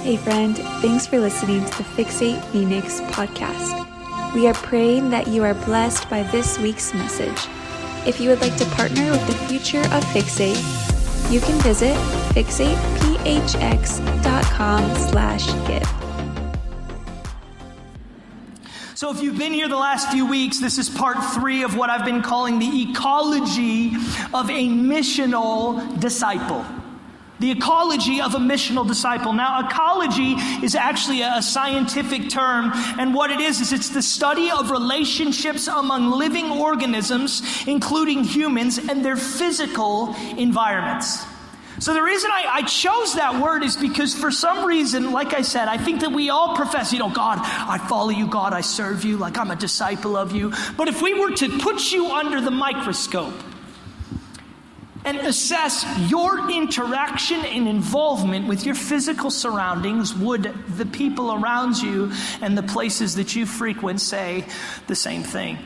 Hey friend, thanks for listening to the Fixate Phoenix podcast. We are praying that you are blessed by this week's message. If you would like to partner with the future of Fixate, you can visit fixatephx.com/give. So if you've been here the last few weeks, this is part 3 of what I've been calling the ecology of a missional disciple. The ecology of a missional disciple. Now, ecology is actually a scientific term, and what it is it's the study of relationships among living organisms, including humans, and their physical environments. So the reason I chose that word is because for some reason, like I said, I think that we all profess, God, I follow you, God, I serve you, like I'm a disciple of you. But if we were to put you under the microscope and assess your interaction and involvement with your physical surroundings, would the people around you and the places that you frequent say the same thing?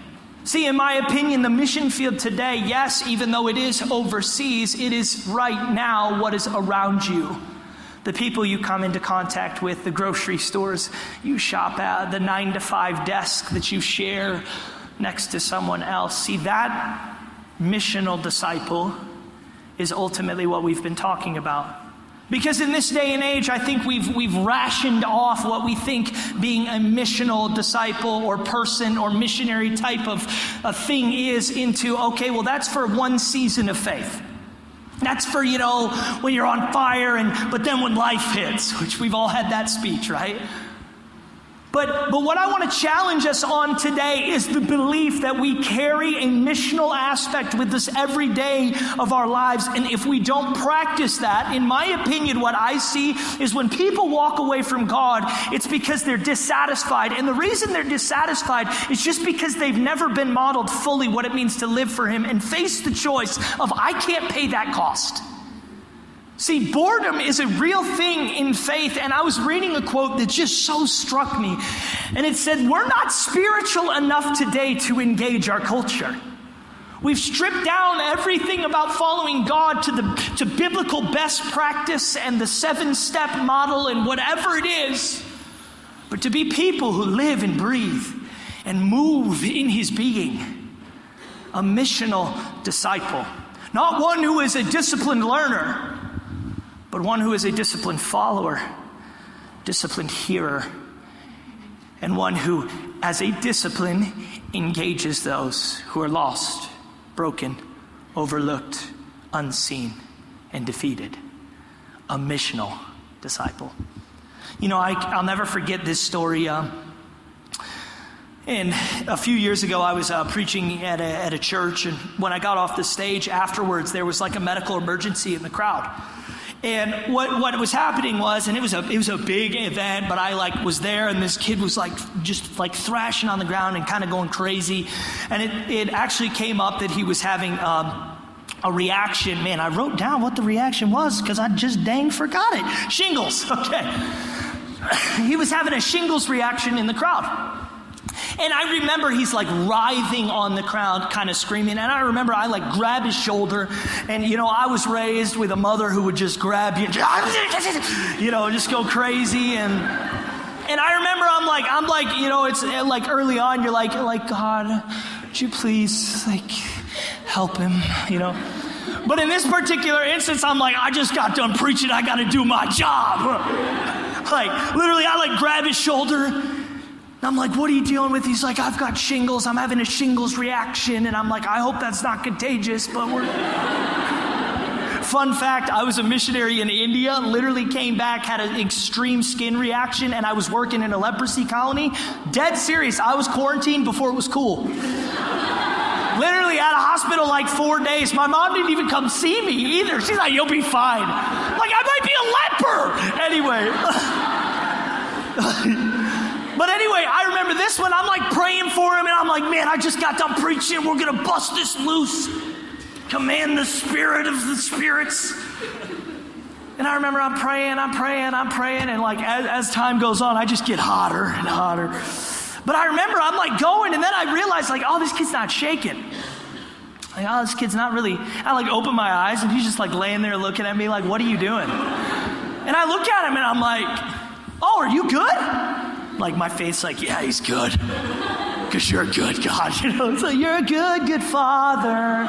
See, in my opinion, the mission field today, yes, even though it is overseas, it is right now what is around you. The people you come into contact with, the grocery stores you shop at, the 9-to-5 desk that you share next to someone else. See, that missional disciple is ultimately what we've been talking about. Because in this day and age, I think we've rationed off what we think being a missional disciple or person or missionary type of a thing is into, okay, well, that's for one season of faith. That's for, when you're on fire, but then when life hits, which we've all had that speech, right? But what I want to challenge us on today is the belief that we carry a missional aspect with us every day of our lives. And if we don't practice that, in my opinion, what I see is when people walk away from God, it's because they're dissatisfied. And the reason they're dissatisfied is just because they've never been modeled fully what it means to live for Him and face the choice of, I can't pay that cost. See, boredom is a real thing in faith, and I was reading a quote that just so struck me, and it said, we're not spiritual enough today to engage our culture. We've stripped down everything about following God to biblical best practice and the 7-step model and whatever it is, but to be people who live and breathe and move in His being. A missional disciple. Not one who is a disciplined learner, but one who is a disciplined follower, disciplined hearer, and one who, as a discipline, engages those who are lost, broken, overlooked, unseen, and defeated. A missional disciple. I'll never forget this story. And a few years ago, I was preaching at a church, and when I got off the stage afterwards, there was like a medical emergency in the crowd. And what was happening was, and it was a big event, but I was there, and this kid was just thrashing on the ground and kind of going crazy. And it actually came up that he was having a reaction. Man, I wrote down what the reaction was because I just dang forgot it. Shingles. Okay. He was having a shingles reaction in the crowd. And I remember he's writhing on the ground, kind of screaming. And I remember I grabbed his shoulder. And, I was raised with a mother who would just grab you and just go crazy. And I remember it's early on, you're God, would you please help him, But in this particular instance, I'm I just got done preaching. I got to do my job. Literally, I grab his shoulder. I'm what are you dealing with? He's I've got shingles. I'm having a shingles reaction. And I'm I hope that's not contagious, but we're... Fun fact, I was a missionary in India, literally came back, had an extreme skin reaction, and I was working in a leprosy colony. Dead serious. I was quarantined before it was cool. Literally at a hospital 4 days. My mom didn't even come see me either. She's you'll be fine. I might be a leper. Anyway. But anyway, I remember this one. I'm praying for him, and I'm man, I just got done preaching. We're going to bust this loose. Command the spirit of the spirits. And I remember I'm praying. And as time goes on, I just get hotter and hotter. But I remember I'm going, and then I realized this kid's not shaking. This kid's not really. I open my eyes, and he's just laying there looking at me what are you doing? And I look at him, and I'm oh, are you good? Like my face like, yeah, he's good. Because you're a good God. So you're a good father.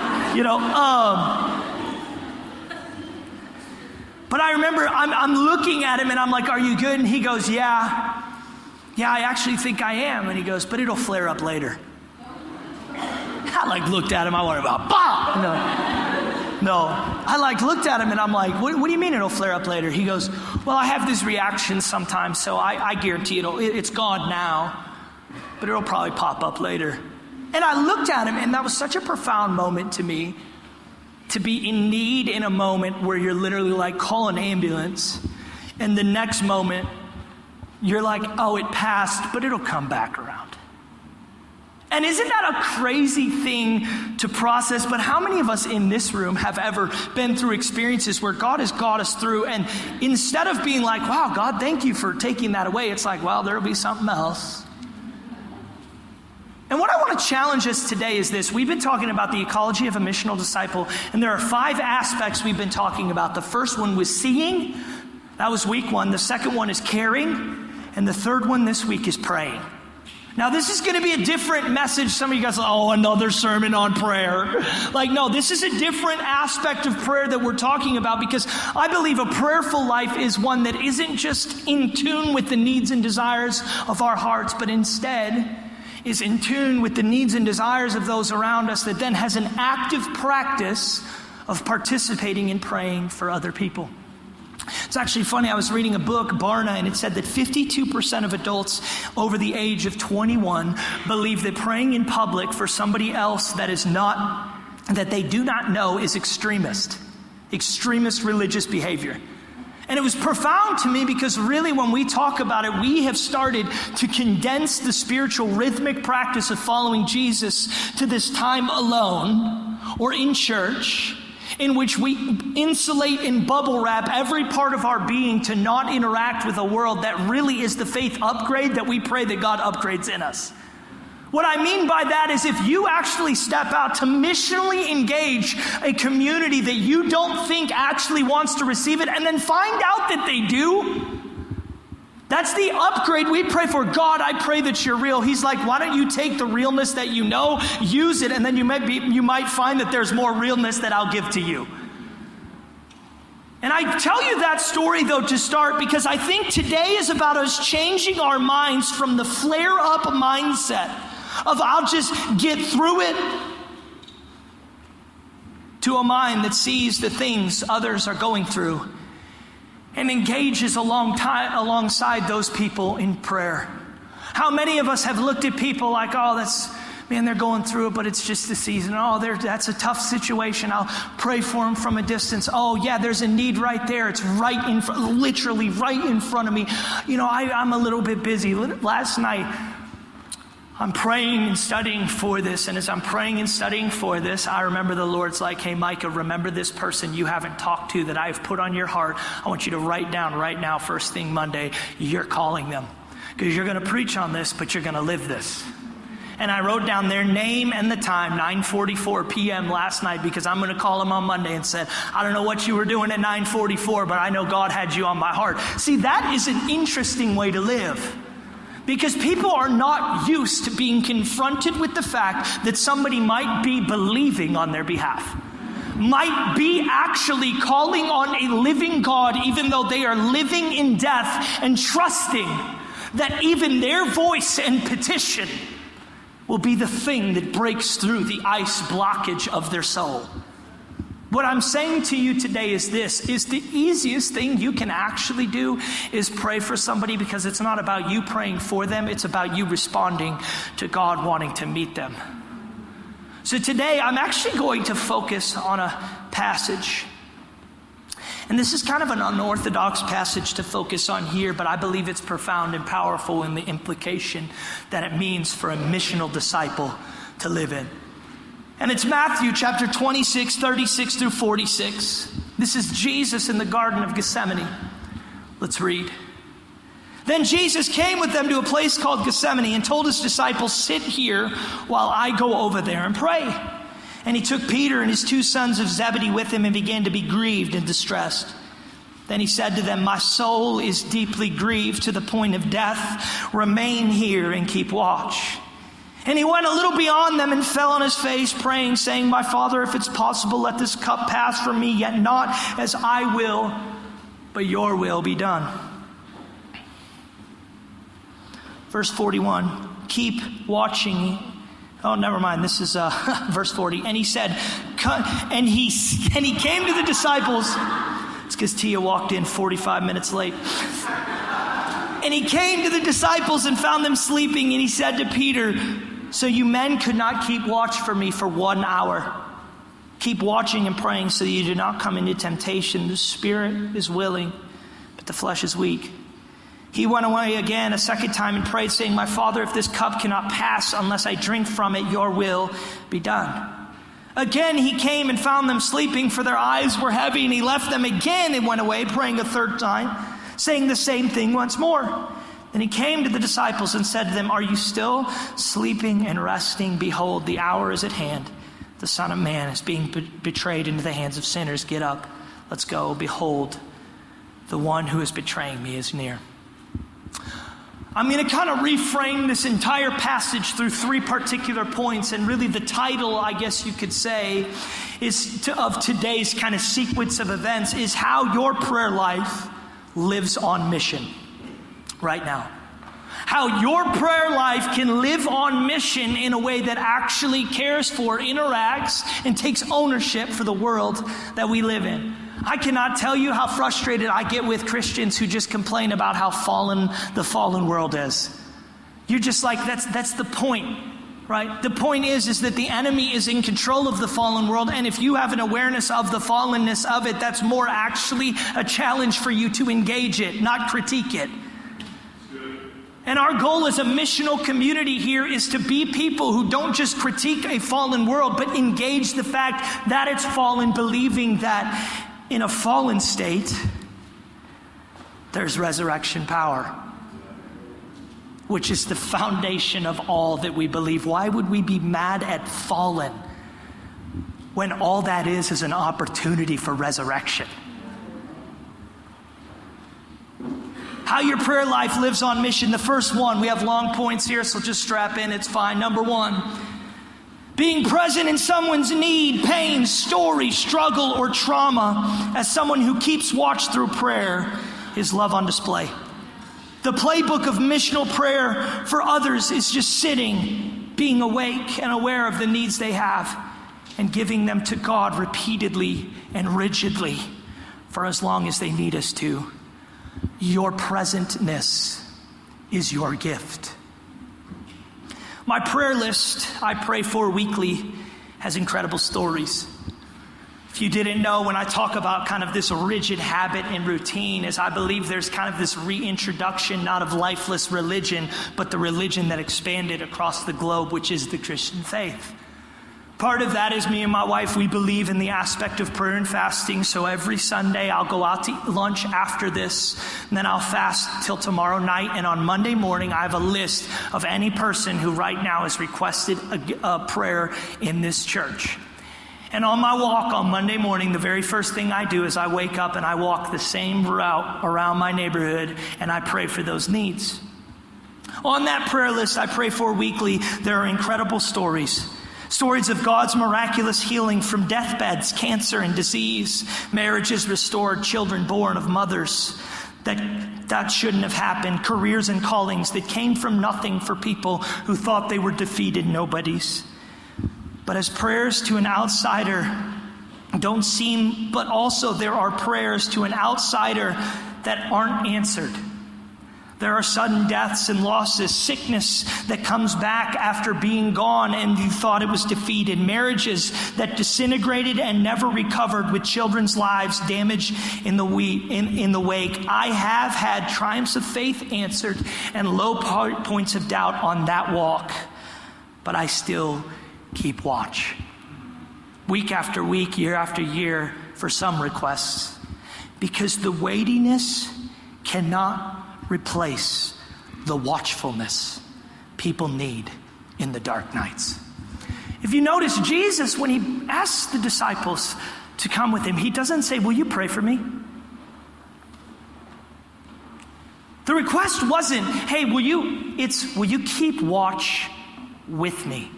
But I remember I'm looking at him and I'm like, are you good? And he goes, yeah, I actually think I am. And he goes, but it'll flare up later. I looked at him, I went about, bah! No. I looked at him and I'm like, what do you mean it'll flare up later? He goes, well, I have these reactions sometimes, so I guarantee it's gone now, but it'll probably pop up later. And I looked at him, and that was such a profound moment to me, to be in need in a moment where you're literally like, call an ambulance, and the next moment, you're like, oh, it passed, but it'll come back around. And isn't that a crazy thing to process? But how many of us in this room have ever been through experiences where God has got us through, and instead of being like, wow, God, thank you for taking that away, it's like, well, there'll be something else. And what I want to challenge us today is this. We've been talking about the ecology of a missional disciple, and there are 5 aspects we've been talking about. The first one was seeing. That was week 1. The second one is caring. And the third one this week is praying. Now, this is going to be a different message. Some of you guys are like, oh, another sermon on prayer. No, this is a different aspect of prayer that we're talking about, because I believe a prayerful life is one that isn't just in tune with the needs and desires of our hearts, but instead is in tune with the needs and desires of those around us, that then has an active practice of participating in praying for other people. It's actually funny, I was reading a book, Barna, and it said that 52% of adults over the age of 21 believe that praying in public for somebody else that they do not know is extremist religious behavior. And it was profound to me, because really when we talk about it, we have started to condense the spiritual rhythmic practice of following Jesus to this time alone or in church, in which we insulate and bubble wrap every part of our being to not interact with a world that really is the faith upgrade that we pray that God upgrades in us. What I mean by that is, if you actually step out to missionally engage a community that you don't think actually wants to receive it, and then find out that they do, that's the upgrade we pray for. God, I pray that you're real. He's like, why don't you take the realness that you know, use it, and then you might find that there's more realness that I'll give to you. And I tell you that story, though, to start, because I think today is about us changing our minds from the flare-up mindset of I'll just get through it, to a mind that sees the things others are going through and engages alongside those people in prayer. How many of us have looked at people like, oh, they're going through it, but it's just a season. Oh, that's a tough situation. I'll pray for them from a distance. Oh, yeah, there's a need right there. It's literally right in front of me. I'm a little bit busy. Last night, I'm praying and studying for this, and as I'm praying and studying for this, I remember the Lord's like, hey, Micah, remember this person you haven't talked to that I've put on your heart. I want you to write down right now, first thing Monday, you're calling them. Because you're going to preach on this, but you're going to live this. And I wrote down their name and the time, 9:44 p.m. last night, because I'm going to call them on Monday, and said, I don't know what you were doing at 9:44, but I know God had you on my heart. See, that is an interesting way to live. Because people are not used to being confronted with the fact that somebody might be believing on their behalf, might be actually calling on a living God, even though they are living in death, and trusting that even their voice and petition will be the thing that breaks through the ice blockage of their soul. What I'm saying to you today is this, is the easiest thing you can actually do is pray for somebody, because it's not about you praying for them, it's about you responding to God wanting to meet them. So today I'm actually going to focus on a passage. And this is kind of an unorthodox passage to focus on here, but I believe it's profound and powerful in the implication that it means for a missional disciple to live in. And it's Matthew chapter 26, 36 through 46. This is Jesus in the Garden of Gethsemane. Let's read. Then Jesus came with them to a place called Gethsemane and told his disciples, sit here while I go over there and pray. And he took Peter and his 2 sons of Zebedee with him and began to be grieved and distressed. Then he said to them, my soul is deeply grieved to the point of death. Remain here and keep watch. And he went a little beyond them and fell on his face, praying, saying, my Father, if it's possible, let this cup pass from me, yet not as I will, but your will be done. Verse 41, keep watching. Oh, never mind. This is verse 40. And he said, and he came to the disciples. It's because Tia walked in 45 minutes late. And he came to the disciples and found them sleeping. And he said to Peter, so you men could not keep watch for me for 1 hour. Keep watching and praying so that you do not come into temptation. The spirit is willing, but the flesh is weak. He went away again a second time and prayed, saying, my Father, if this cup cannot pass unless I drink from it, your will be done. Again, he came and found them sleeping, for their eyes were heavy, and he left them again and went away, praying a third time, saying the same thing once more. Then he came to the disciples and said to them, are you still sleeping and resting? Behold, the hour is at hand. The Son of Man is being betrayed into the hands of sinners. Get up, let's go. Behold, the one who is betraying me is near. I'm going to kind of reframe this entire passage through 3 particular points, and really the title, I guess you could say, of today's kind of sequence of events is how your prayer life lives on mission right now. How your prayer life can live on mission in a way that actually cares for, interacts, and takes ownership for the world that we live in. I cannot tell you how frustrated I get with Christians who just complain about how fallen the fallen world is. You're just like, that's the point, right? The point is that the enemy is in control of the fallen world, and if you have an awareness of the fallenness of it, that's more actually a challenge for you to engage it, not critique it. And our goal as a missional community here is to be people who don't just critique a fallen world, but engage the fact that it's fallen, believing that in a fallen state, there's resurrection power, which is the foundation of all that we believe. Why would we be mad at fallen when all that is an opportunity for resurrection? How your prayer life lives on mission. The first one, we have long points here, so just strap in, it's fine. Number 1, being present in someone's need, pain, story, struggle, or trauma as someone who keeps watch through prayer is love on display. The playbook of missional prayer for others is just sitting, being awake and aware of the needs they have, and giving them to God repeatedly and rigidly for as long as they need us to. Your presentness is your gift. My prayer list, I pray for weekly, has incredible stories. If you didn't know, when I talk about kind of this rigid habit and routine, is I believe there's kind of this reintroduction, not of lifeless religion, but the religion that expanded across the globe, which is the Christian faith. Part of that is me and my wife, we believe in the aspect of prayer and fasting. So every Sunday I'll go out to eat lunch after this, and then I'll fast till tomorrow night. And on Monday morning, I have a list of any person who right now has requested a prayer in this church. And on my walk on Monday morning, the very first thing I do is I wake up and I walk the same route around my neighborhood, and I pray for those needs. On that prayer list I pray for weekly, there are incredible stories. Stories of God's miraculous healing from deathbeds, cancer and disease, marriages restored, children born of mothers that shouldn't have happened, careers and callings that came from nothing for people who thought they were defeated nobodies. But as prayers to an outsider don't seem, but also there are prayers to an outsider that aren't answered. There are sudden deaths and losses, sickness that comes back after being gone and you thought it was defeated, marriages that disintegrated and never recovered with children's lives damaged in the wake. I have had triumphs of faith answered and low points of doubt on that walk, but I still keep watch. Week after week, year after year for some requests, because the weightiness cannot replace the watchfulness people need in the dark nights. If you notice, Jesus, when he asks the disciples to come with him, he doesn't say, will you pray for me? The request wasn't, hey, will you keep watch with me?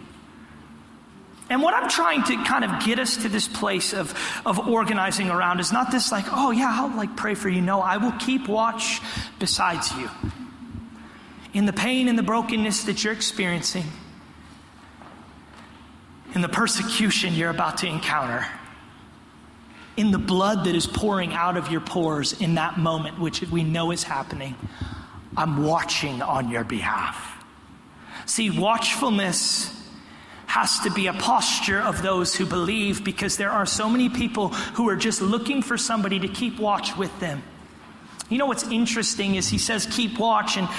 And what I'm trying to kind of get us to this place of organizing around is not this like, oh yeah, I'll like pray for you. No, I will keep watch besides you. In the pain and the brokenness that you're experiencing, in the persecution you're about to encounter, in the blood that is pouring out of your pores in that moment, which we know is happening, I'm watching on your behalf. See, watchfulness has to be a posture of those who believe, because there are so many people who are just looking for somebody to keep watch with them. You know what's interesting is he says keep watch, and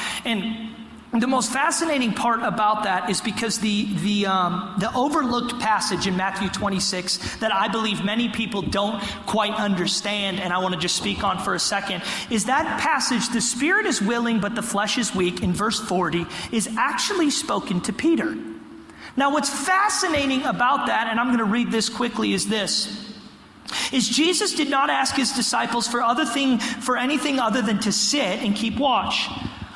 the most fascinating part about that is because the overlooked passage in Matthew 26 that I believe many people don't quite understand, and I want to just speak on for a second, is that passage, the spirit is willing but the flesh is weak, in verse 40, is actually spoken to Peter. Now what's fascinating about that, and I'm going to read this quickly, is Jesus did not ask his disciples for anything other than to sit and keep watch.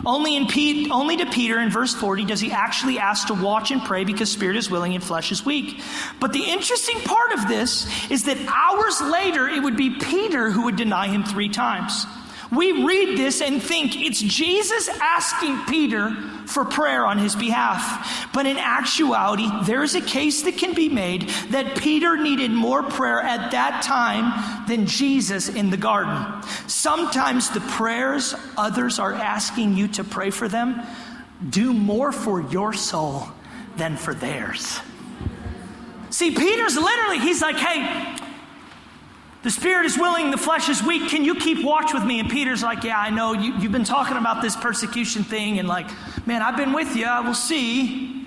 Only to Peter in verse 40 does he actually ask to watch and pray, because spirit is willing and flesh is weak. But the interesting part of this is that hours later, it would be Peter who would deny him 3 times. We read this and think it's Jesus asking Peter for prayer on his behalf. But in actuality, there is a case that can be made that Peter needed more prayer at that time than Jesus in the garden. Sometimes the prayers others are asking you to pray for them do more for your soul than for theirs. See, Peter's literally, he's like, hey, the spirit is willing, the flesh is weak. Can you keep watch with me? And Peter's like, yeah, I know. You've been talking about this persecution thing. And like, man, I've been with you. We'll see.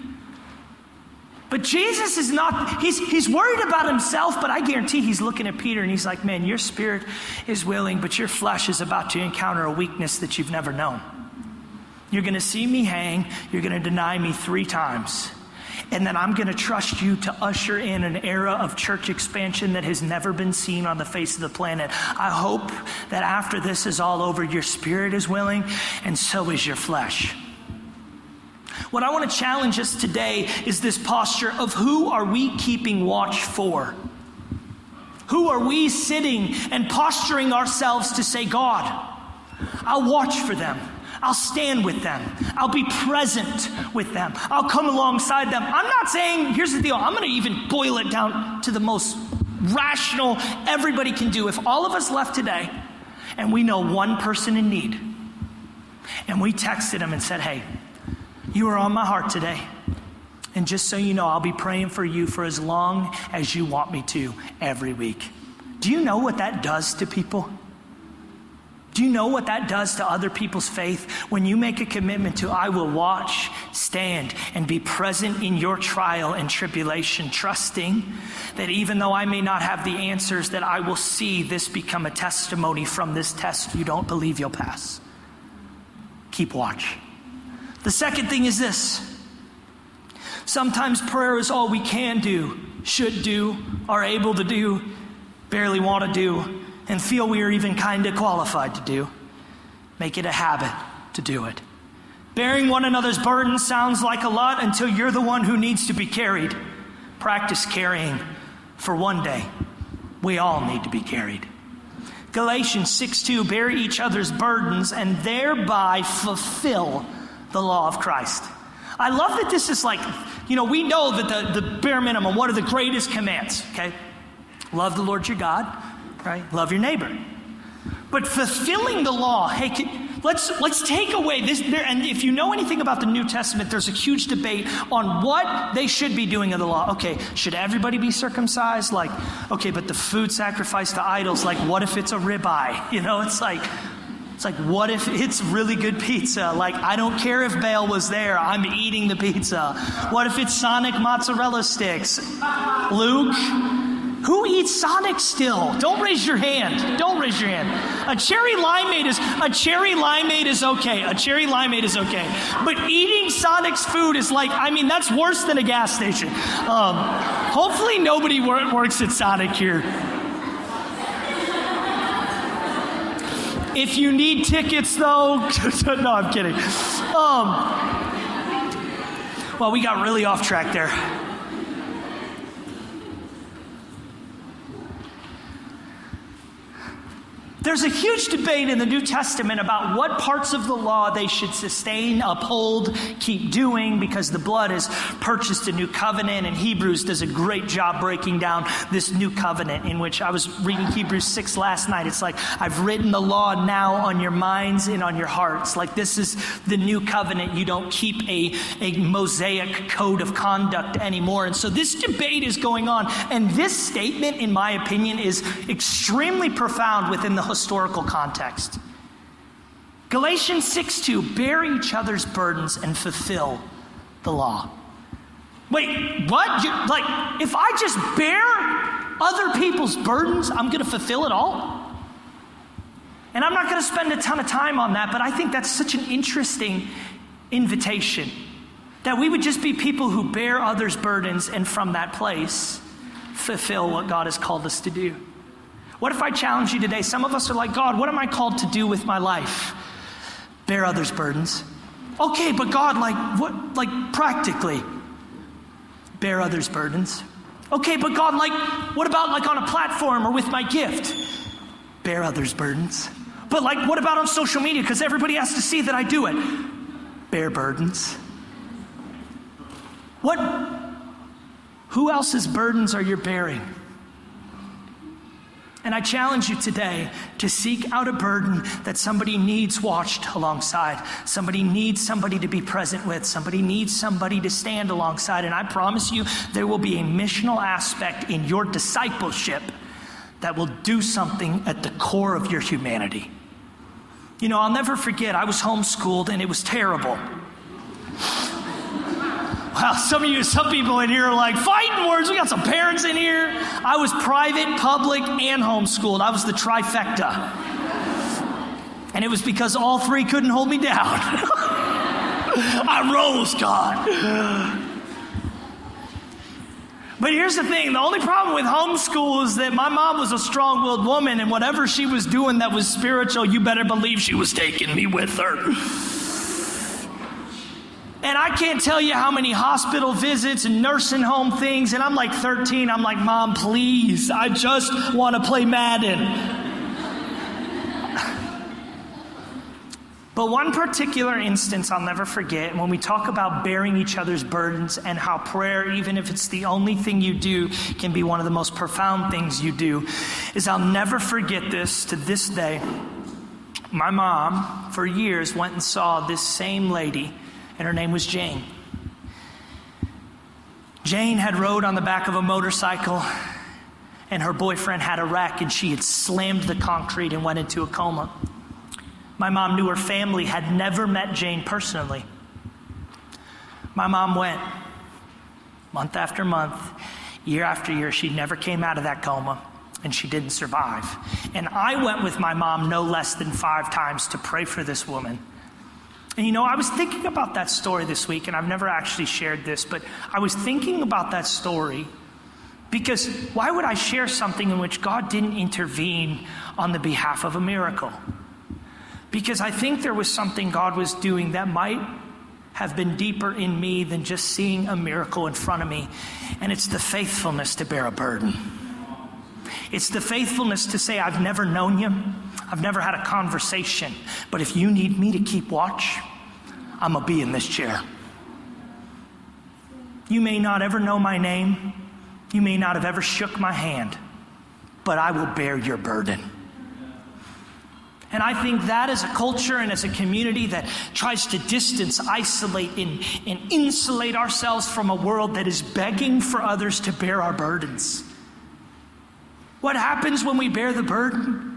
But Jesus is not, he's worried about himself, but I guarantee he's looking at Peter and he's like, man, your spirit is willing, but your flesh is about to encounter a weakness that you've never known. You're going to see me hang. You're going to deny me 3 times. And then I'm going to trust you to usher in an era of church expansion that has never been seen on the face of the planet. I hope that after this is all over, your spirit is willing and so is your flesh. What I want to challenge us today is this posture of who are we keeping watch for? Who are we sitting and posturing ourselves to say, God, I'll watch for them. I'll stand with them. I'll be present with them. I'll come alongside them. I'm not saying, here's the deal, I'm going to even boil it down to the most rational everybody can do. If all of us left today and we know one person in need, and we texted them and said, hey, you are on my heart today, and just so you know, I'll be praying for you for as long as you want me to every week. Do you know what that does to people? Do you know what that does to other people's faith when you make a commitment to, I will watch, stand, and be present in your trial and tribulation, trusting that even though I may not have the answers, that I will see this become a testimony from this test you don't believe you'll pass. Keep watch. The second thing is this. Sometimes prayer is all we can do, should do, are able to do, barely want to do, and feel we are even kind of qualified to do. Make it a habit to do it. Bearing one another's burdens sounds like a lot until you're the one who needs to be carried. Practice carrying, for one day we all need to be carried. Galatians 6:2, bear each other's burdens and thereby fulfill the law of Christ. I love that this is like, we know that the bare minimum, what are the greatest commands, okay? Love the Lord your God, right? Love your neighbor. But fulfilling the law, hey, let's take away this. And if you know anything about the New Testament, there's a huge debate on what they should be doing of the law. Okay, should everybody be circumcised? Like, okay, but the food sacrificed to idols, like what if it's a ribeye? It's like, what if it's really good pizza? Like, I don't care if Baal was there. I'm eating the pizza. What if it's Sonic mozzarella sticks? Luke? Who eats Sonic still? Don't raise your hand. Don't raise your hand. A cherry limeade is okay. A cherry limeade is okay. But eating Sonic's food is like, that's worse than a gas station. Hopefully nobody works at Sonic here. If you need tickets, though, no, I'm kidding. Well, we got really off track there. There's a huge debate in the New Testament about what parts of the law they should sustain, uphold, keep doing, because the blood has purchased a new covenant, and Hebrews does a great job breaking down this new covenant, in which I was reading Hebrews 6 last night. It's like, I've written the law now on your minds and on your hearts. Like, this is the new covenant. You don't keep a Mosaic code of conduct anymore. And so this debate is going on, and this statement, in my opinion, is extremely profound within the historical context. Galatians 6:2, bear each other's burdens and fulfill the law. Wait, what? If I just bear other people's burdens, I'm going to fulfill it all? And I'm not going to spend a ton of time on that, but I think that's such an interesting invitation, that we would just be people who bear others' burdens and from that place fulfill what God has called us to do. What if I challenge you today? Some of us are like, God, what am I called to do with my life? Bear others' burdens. Okay, but God, what practically? Bear others' burdens. Okay, but God, what about on a platform or with my gift? Bear others' burdens. But what about on social media? Because everybody has to see that I do it. Bear burdens. Who else's burdens are you bearing? And I challenge you today to seek out a burden that somebody needs watched alongside. Somebody needs somebody to be present with. Somebody needs somebody to stand alongside. And I promise you, there will be a missional aspect in your discipleship that will do something at the core of your humanity. You know, I'll never forget, I was homeschooled and it was terrible. Wow, some people in here are like, fighting words. We got some parents in here. I was private, public, and homeschooled. I was the trifecta. And it was because all three couldn't hold me down. I rose, God. But here's the thing. The only problem with homeschool is that my mom was a strong-willed woman, and whatever she was doing that was spiritual, you better believe she was taking me with her. And I can't tell you how many hospital visits and nursing home things, and I'm like 13, I'm like, Mom, please, I just want to play Madden. But one particular instance I'll never forget, when we talk about bearing each other's burdens and how prayer, even if it's the only thing you do, can be one of the most profound things you do, is I'll never forget this to this day. My mom, for years, went and saw this same lady, and her name was Jane. Jane had rode on the back of a motorcycle, and her boyfriend had a wreck, and she had slammed the concrete and went into a coma. My mom knew her family had never met Jane personally. My mom went month after month, year after year. She never came out of that coma, and she didn't survive. And I went with my mom no less than 5 times to pray for this woman. And you know, I was thinking about that story this week, and I've never actually shared this, but I was thinking about that story because why would I share something in which God didn't intervene on the behalf of a miracle? Because I think there was something God was doing that might have been deeper in me than just seeing a miracle in front of me. And it's the faithfulness to bear a burden. It's the faithfulness to say, I've never known you. I've never had a conversation. But if you need me to keep watch, I'm going to be in this chair. You may not ever know my name. You may not have ever shook my hand. But I will bear your burden. And I think that as a culture and as a community that tries to distance, isolate, and insulate ourselves from a world that is begging for others to bear our burdens. What happens when we bear the burden?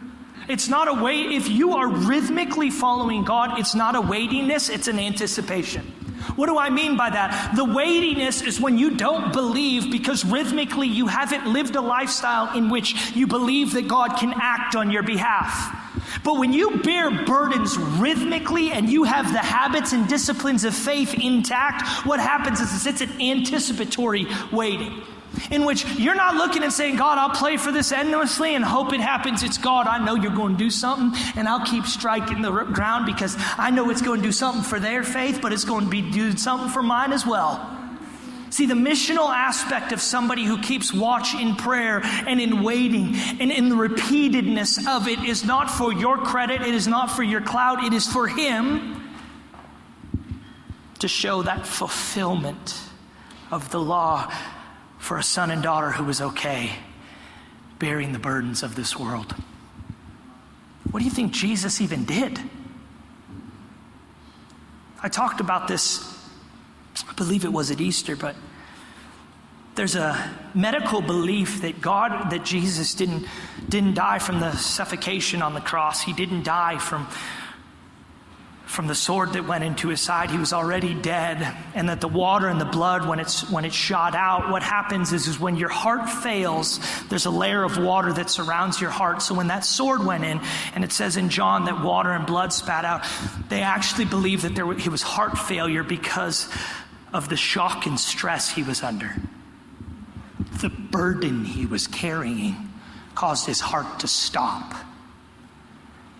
It's not a wait. If you are rhythmically following God, it's not a weightiness, it's an anticipation. What do I mean by that? The weightiness is when you don't believe because rhythmically you haven't lived a lifestyle in which you believe that God can act on your behalf. But when you bear burdens rhythmically and you have the habits and disciplines of faith intact, what happens is it's an anticipatory waiting. in which you're not looking and saying, God, I'll play for this endlessly and hope it happens. It's God, I know you're going to do something, and I'll keep striking the ground because I know it's going to do something for their faith, but it's going to be doing something for mine as well. See, the missional aspect of somebody who keeps watch in prayer and in waiting and in the repeatedness of it is not for your credit, it is not for your clout, it is for Him to show that fulfillment of the law for a son and daughter who was okay bearing the burdens of this world. What do you think Jesus even did? I talked about this, I believe it was at Easter, but there's a medical belief that Jesus didn't die from the suffocation on the cross. He didn't die from the sword that went into his side. He was already dead. And that the water and the blood, when it's shot out, what happens is when your heart fails, there's a layer of water that surrounds your heart. So when that sword went in, and it says in John that water and blood spat out, they actually believe that he was heart failure because of the shock and stress he was under. The burden he was carrying caused his heart to stop.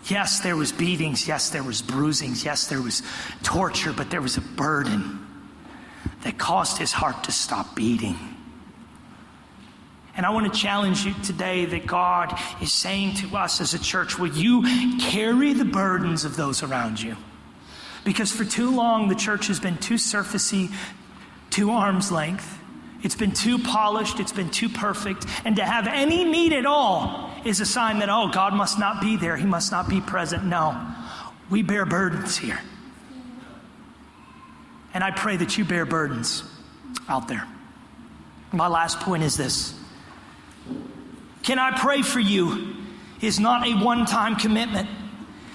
Yes, there was beatings. Yes, there was bruisings. Yes, there was torture, but there was a burden that caused his heart to stop beating. And I want to challenge you today that God is saying to us as a church, will you carry the burdens of those around you? Because for too long, the church has been too surfacey, too arm's length. It's been too polished. It's been too perfect. And to have any need at all is a sign that, oh, God must not be there. He must not be present. No, we bear burdens here. And I pray that you bear burdens out there. My last point is this. Can I pray for you is not a one-time commitment.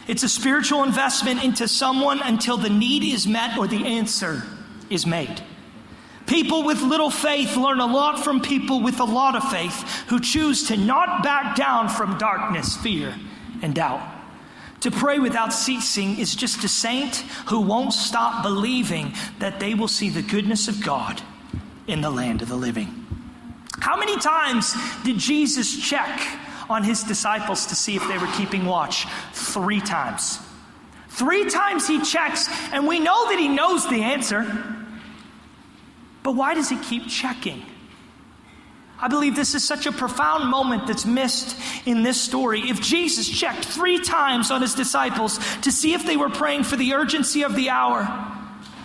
It's a spiritual investment into someone until the need is met or the answer is made. People with little faith learn a lot from people with a lot of faith who choose to not back down from darkness, fear, and doubt. To pray without ceasing is just a saint who won't stop believing that they will see the goodness of God in the land of the living. How many times did Jesus check on his disciples to see if they were keeping watch? 3 times. 3 times he checks, and we know that he knows the answer. But why does he keep checking? I believe this is such a profound moment that's missed in this story. If Jesus checked 3 times on his disciples to see if they were praying for the urgency of the hour,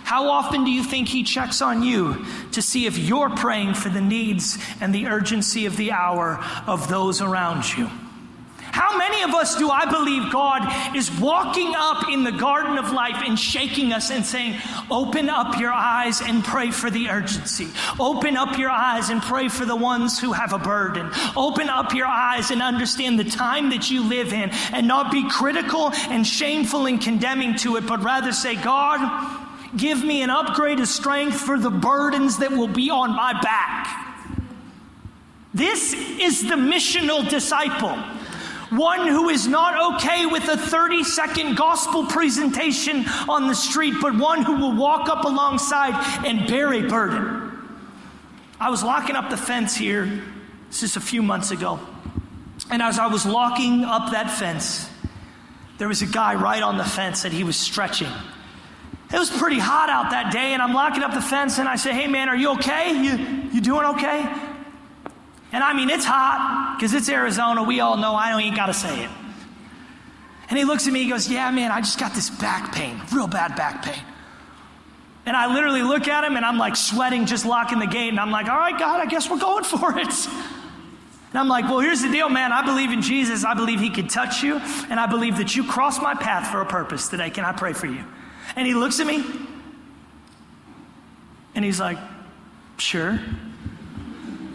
how often do you think he checks on you to see if you're praying for the needs and the urgency of the hour of those around you? How many of us do I believe God is walking up in the garden of life and shaking us and saying, open up your eyes and pray for the urgency. Open up your eyes and pray for the ones who have a burden. Open up your eyes and understand the time that you live in and not be critical and shameful and condemning to it, but rather say, God, give me an upgrade of strength for the burdens that will be on my back. This is the missional disciple. One who is not okay with a 30-second gospel presentation on the street, but one who will walk up alongside and bear a burden. I was locking up the fence here, this is a few months ago, and as I was locking up that fence, there was a guy right on the fence that he was stretching. It was pretty hot out that day, and I'm locking up the fence, and I say, hey man, are you okay? You doing okay? And I mean, it's hot, because it's Arizona. We all know I don't even got to say it. And he looks at me, he goes, yeah, man, I just got this back pain, real bad back pain. And I literally look at him, and I'm like sweating, just locking the gate. And I'm like, all right, God, I guess we're going for it. And I'm like, well, here's the deal, man. I believe in Jesus. I believe he could touch you. And I believe that you crossed my path for a purpose today. Can I pray for you? And he looks at me, and he's like, sure.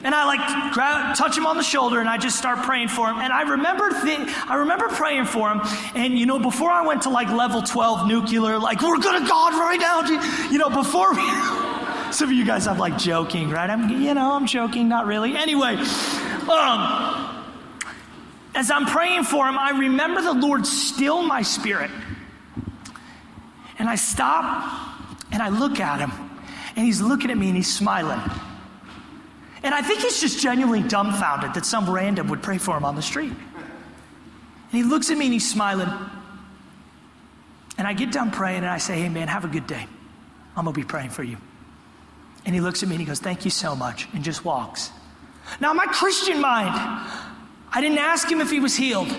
And I touch him on the shoulder, and I just start praying for him. And I remember praying for him. And you know, before I went to level 12 nuclear, we're good at God right now. You know, before we, some of you guys I'm joking, right? I'm joking, not really. Anyway, as I'm praying for him, I remember the Lord still my spirit. And I stop and I look at him, and he's looking at me and he's smiling. And I think he's just genuinely dumbfounded that some random would pray for him on the street. And he looks at me and he's smiling. And I get done praying and I say, hey man, have a good day. I'm going to be praying for you. And he looks at me and he goes, thank you so much, and just walks. Now in my Christian mind, I didn't ask him if he was healed.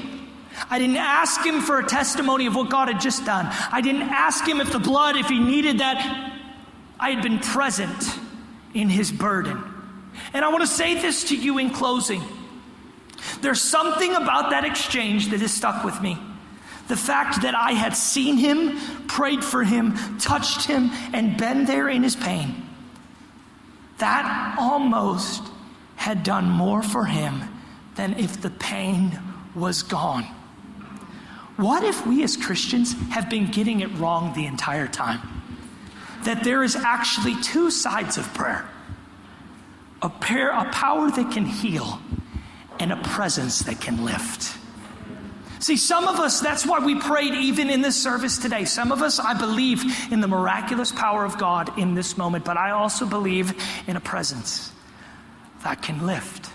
I didn't ask him for a testimony of what God had just done. I didn't ask him if the blood, if he needed that. I had been present in his burden. And I want to say this to you in closing. There's something about that exchange that has stuck with me. The fact that I had seen him, prayed for him, touched him, and been there in his pain. That almost had done more for him than if the pain was gone. What if we as Christians have been getting it wrong the entire time? That there is actually two sides of prayer. A power that can heal and a presence that can lift. See, some of us, that's why we prayed even in this service today. Some of us, I believe in the miraculous power of God in this moment, but I also believe in a presence that can lift.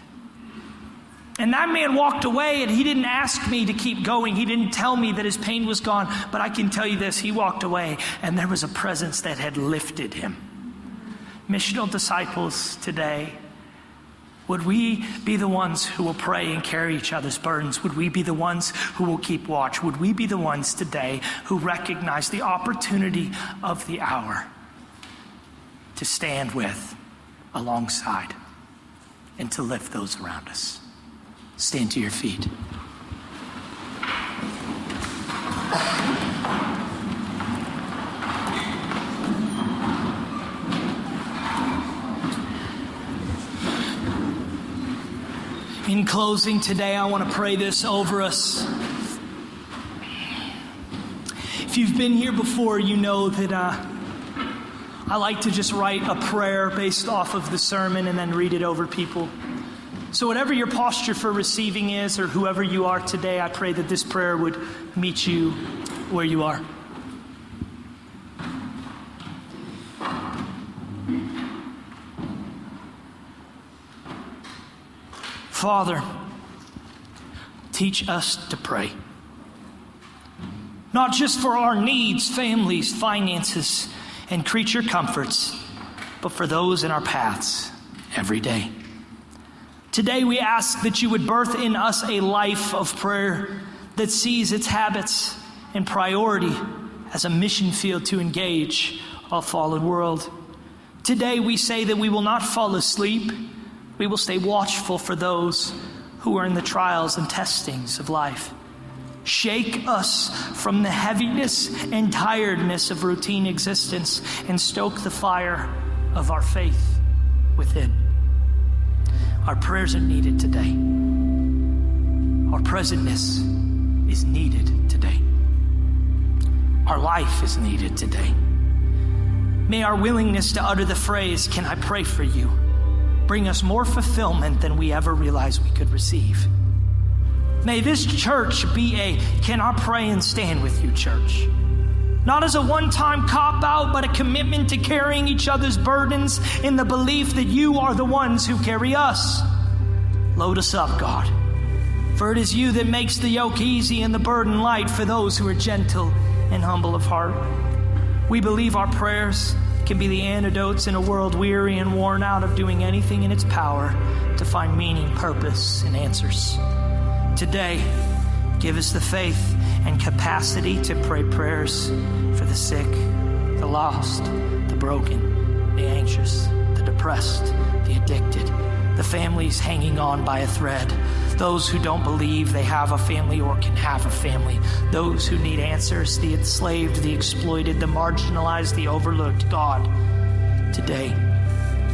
And that man walked away and he didn't ask me to keep going. He didn't tell me that his pain was gone, but I can tell you this, he walked away and there was a presence that had lifted him. Missional disciples today, would we be the ones who will pray and carry each other's burdens? Would we be the ones who will keep watch? Would we be the ones today who recognize the opportunity of the hour to stand with, alongside, and to lift those around us? Stand to your feet. In closing today, I want to pray this over us. If you've been here before, you know that I like to just write a prayer based off of the sermon and then read it over people. So whatever your posture for receiving is, or whoever you are today, I pray that this prayer would meet you where you are. Father, teach us to pray. Not just for our needs, families, finances, and creature comforts, but for those in our paths every day. Today we ask that you would birth in us a life of prayer that sees its habits and priority as a mission field to engage a fallen world. Today we say that we will not fall asleep. We will stay watchful for those who are in the trials and testings of life. Shake us from the heaviness and tiredness of routine existence and stoke the fire of our faith within. Our prayers are needed today. Our presentness is needed today. Our life is needed today. May our willingness to utter the phrase, "Can I pray for you?" bring us more fulfillment than we ever realized we could receive. May this church be a "Can I pray and stand with you" church. Not as a one-time cop-out, but a commitment to carrying each other's burdens in the belief that you are the ones who carry us. Load us up, God. For it is you that makes the yoke easy and the burden light for those who are gentle and humble of heart. We believe our prayers can be the antidotes in a world weary and worn out of doing anything in its power to find meaning, purpose, and answers. Today, give us the faith and capacity to pray prayers for the sick, the lost, the broken, the anxious, the depressed, the addicted, the families hanging on by a thread, those who don't believe they have a family or can have a family, those who need answers, the enslaved, the exploited, the marginalized, the overlooked. God, today,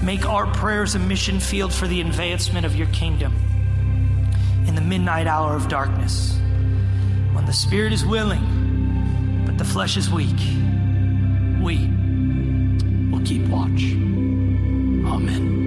make our prayers a mission field for the advancement of your kingdom. In the midnight hour of darkness, when the spirit is willing, but the flesh is weak, we will keep watch. Amen.